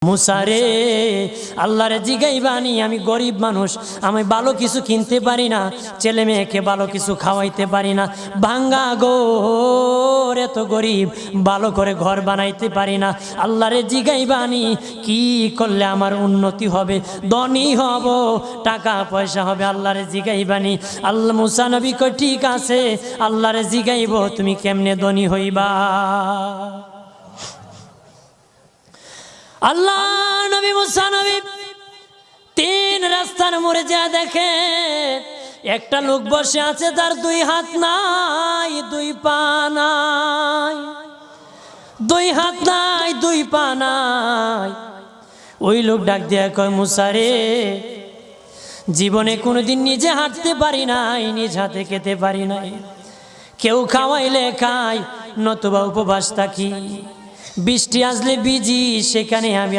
মুসারে আল্লাহরে জিগাইবানি, আমি গরিব মানুষ, আমি ভালো কিছু কিনতে পারি না, ছেলে মেয়েকে ভালো কিছু খাওয়াইতে পারি না, ভাঙ্গা ঘর, এত গরিব, ভালো করে ঘর বানাইতে পারি না। আল্লাহরে জিগাইবানি কি করলে আমার উন্নতি হবে, ধনী হব, টাকা পয়সা হবে। আল্লাহরে জিগাইবানি। আল্লাহ মুসা নবী কই ঠিক আছে, আল্লাহরে জিগাইব তুমি কেমনে ধনী হইবা। আল্লাহ নবী মুসা নবী তিন রাস্তার মোড়ে যা দেখে একটা লোক বসে আছে, তার দুই হাত নাই, দুই পা নাই, দুই হাত নাই, দুই পা নাই। ওই লোক ডাক দিয়া কয়, মুসা রে, জীবনে কোনোদিন নিজে হাঁটতে পারি নাই, নিজ হাতে খেতে পারি নাই, কেউ খাওয়াইলে খাই, নতুবা উপবাস থাকি, বৃষ্টি আসলে ভিজি, সেখানে আমি